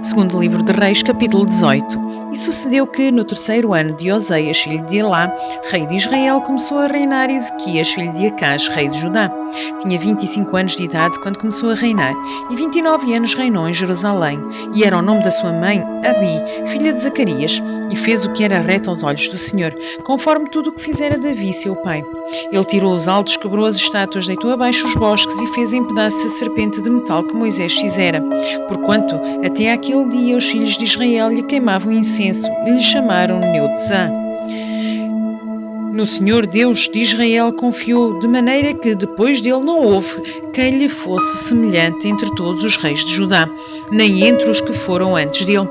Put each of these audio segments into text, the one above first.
Segundo livro de Reis, capítulo 18. E sucedeu que, no terceiro ano de Oseias, filho de Elá, rei de Israel, começou a reinar Ezequias, filho de Acás, rei de Judá. Tinha 25 anos de idade quando começou a reinar, e 29 anos reinou em Jerusalém. E era o nome da sua mãe, Abi, filha de Zacarias, e fez o que era reto aos olhos do Senhor, conforme tudo o que fizera Davi, seu pai. Ele tirou os altos, quebrou as estátuas, deitou abaixo os bosques e fez em pedaços a serpente de metal que Moisés fizera. Porquanto, até àquele dia, os filhos de Israel lhe queimavam incenso e lhe chamaram Neutezã. No Senhor Deus de Israel confiou, de maneira que depois dele não houve quem lhe fosse semelhante entre todos os reis de Judá, nem entre os que foram antes dele.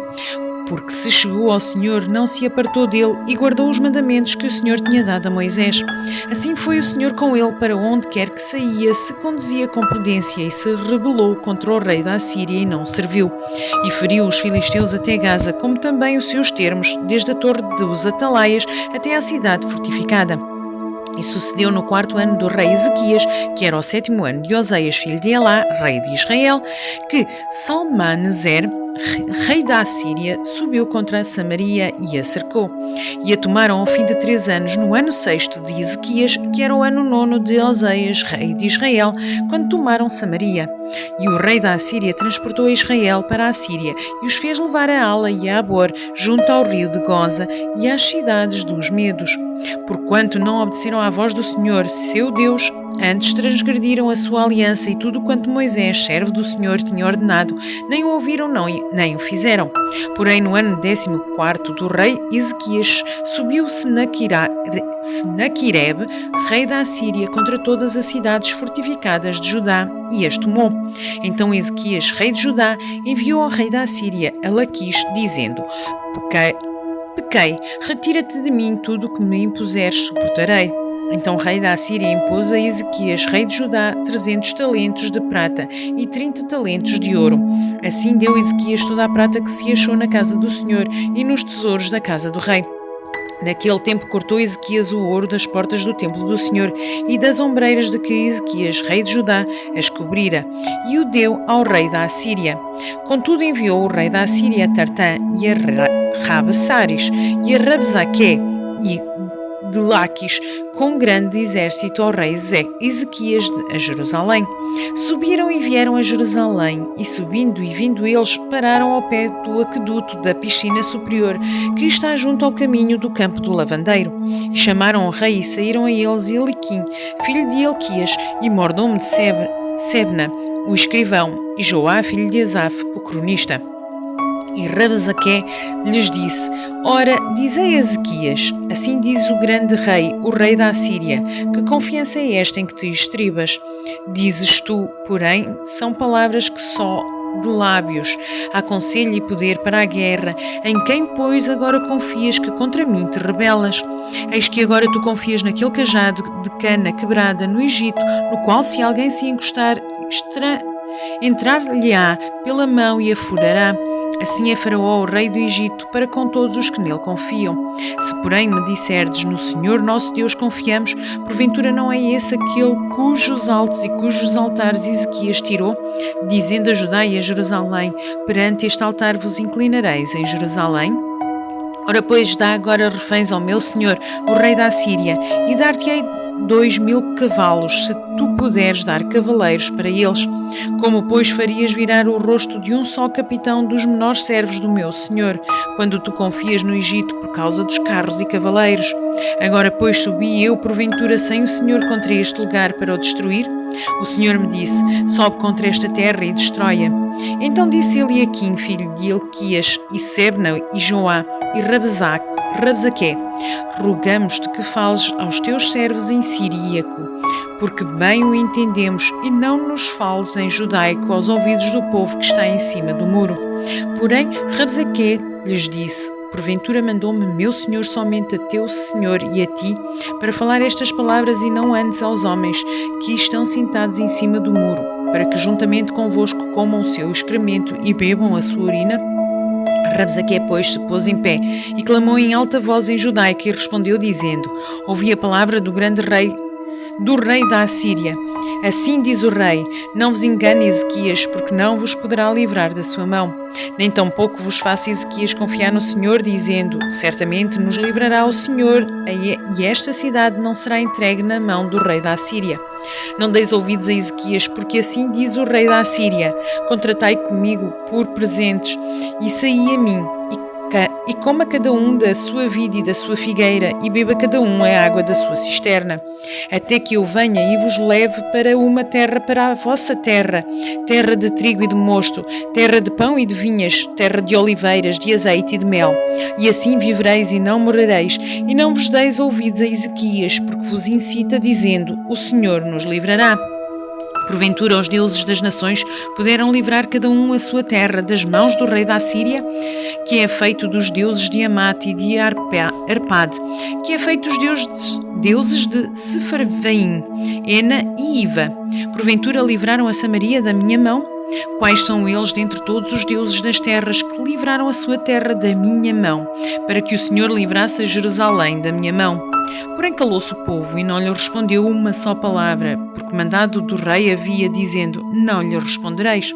Porque se chegou ao Senhor, não se apartou dele e guardou os mandamentos que o Senhor tinha dado a Moisés. Assim foi o Senhor com ele para onde quer que saía, se conduzia com prudência e se rebelou contra o rei da Assíria e não o serviu. E feriu os filisteus até Gaza, como também os seus termos, desde a torre dos Atalaias até à cidade fortificada. E sucedeu no 4º ano do rei Ezequias, que era o 7º ano de Oseias, filho de Elá, rei de Israel, que Salmaneser, rei da Assíria, subiu contra Samaria e a cercou. E a tomaram ao fim de 3 anos, no ano 6º de Ezequias, que era o ano 9º de Oseias, rei de Israel, quando tomaram Samaria. E o rei da Assíria transportou Israel para a Assíria e os fez levar a Ala e a Abor, junto ao rio de Goza e às cidades dos Medos. Porquanto não obedeceram à voz do Senhor, seu Deus, antes transgrediram a sua aliança e tudo quanto Moisés, servo do Senhor, tinha ordenado, nem o ouviram, nem o fizeram. Porém, no ano 14º do rei Ezequias, subiu Senaquerib, rei da Assíria, contra todas as cidades fortificadas de Judá, e as tomou. Então Ezequias, rei de Judá, enviou ao rei da Assíria a Laquis, dizendo: Pequei, retira-te de mim, tudo o que me impuseres suportarei. Então o rei da Assíria impôs a Ezequias, rei de Judá, 300 talentos de prata e 30 talentos de ouro. Assim deu Ezequias toda a prata que se achou na casa do Senhor e nos tesouros da casa do rei. Naquele tempo cortou Ezequias o ouro das portas do templo do Senhor e das ombreiras de que Ezequias, rei de Judá, as cobrira, e o deu ao rei da Assíria. Contudo enviou o rei da Assíria a Tartã e a Rabsaris e a Rabzaque e de Laquis com grande exército ao rei Ezequias a Jerusalém. Subiram e vieram a Jerusalém, e subindo e vindo eles, pararam ao pé do aqueduto da piscina superior, que está junto ao caminho do campo do lavandeiro. E chamaram o rei e saíram a eles Eliquim, filho de Elquias, e mordomo de Sebna, o escrivão, e Joá, filho de Asaf, o cronista. E Rabzaque lhes disse: Ora, dizei a Ezequias, assim diz o grande rei, o rei da Assíria, que confiança é esta em que te estribas? Dizes tu, porém, são palavras que só de lábios, há conselho e poder para a guerra, em quem, pois, agora confias que contra mim te rebelas? Eis que agora tu confias naquele cajado de cana quebrada no Egito, no qual se alguém se encostar, entrar-lhe-á pela mão e a furará. Assim é Faraó, o rei do Egito, para com todos os que nele confiam. Se, porém, me disserdes, no Senhor nosso Deus confiamos, porventura não é esse aquele cujos altos e cujos altares Ezequias tirou? Dizendo a Judá e a Jerusalém, perante este altar vos inclinareis em Jerusalém? Ora, pois, dá agora reféns ao meu senhor, o rei da Assíria, e dar-te-ei 2.000 cavalos, se tu puderes dar cavaleiros para eles. Como, pois, farias virar o rosto de um só capitão dos menores servos do meu senhor, quando tu confias no Egito por causa dos carros e cavaleiros? Agora, pois, subi eu, porventura, sem o Senhor contra este lugar para o destruir? O Senhor me disse: sobe contra esta terra e destrói-a. Então disse Eliaquim, filho de Elquias, e Sebna, e Joá, e Rabzaque: rogamos-te que fales aos teus servos em siríaco, porque bem o entendemos, e não nos fales em judaico aos ouvidos do povo que está em cima do muro. Porém, Rabzaque lhes disse: porventura mandou-me meu senhor somente a teu senhor e a ti, para falar estas palavras e não antes aos homens que estão sentados em cima do muro, para que juntamente convosco comam o seu excremento e bebam a sua urina? Rabzaque, pois, se pôs em pé e clamou em alta voz em judaico e respondeu dizendo: ouvi a palavra do grande rei, do rei da Assíria. Assim diz o rei: não vos engane Ezequias, porque não vos poderá livrar da sua mão. Nem tampouco vos faça Ezequias confiar no Senhor, dizendo: certamente nos livrará o Senhor, e esta cidade não será entregue na mão do rei da Assíria. Não deis ouvidos a Ezequias, porque assim diz o rei da Assíria: contratai comigo por presentes, e saí a mim, e coma cada um da sua vide e da sua figueira, e beba cada um a água da sua cisterna, até que eu venha e vos leve para uma terra, para a vossa terra, terra de trigo e de mosto, terra de pão e de vinhas, terra de oliveiras, de azeite e de mel. E assim vivereis e não morrereis, e não vos deis ouvidos a Ezequias, porque vos incita, dizendo: o Senhor nos livrará. Porventura os deuses das nações puderam livrar cada um a sua terra das mãos do rei da Assíria, que é feito dos deuses de Amate e de Arpade, que é feito dos deuses de Sefarvaim, Ena e Iva. Porventura livraram a Samaria da minha mão? Quais são eles dentre todos os deuses das terras que livraram a sua terra da minha mão, para que o Senhor livrasse a Jerusalém da minha mão? Porém calou-se o povo e não lhe respondeu uma só palavra, porque mandado do rei havia, dizendo: não lhe respondereis.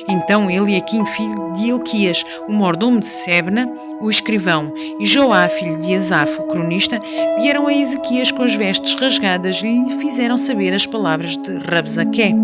Então Eliaquim, filho de Hilquias, o mordomo de Sebna, o escrivão, e Joá, filho de Asaf, o cronista, vieram a Ezequias com as vestes rasgadas e lhe fizeram saber as palavras de Rabsaqué.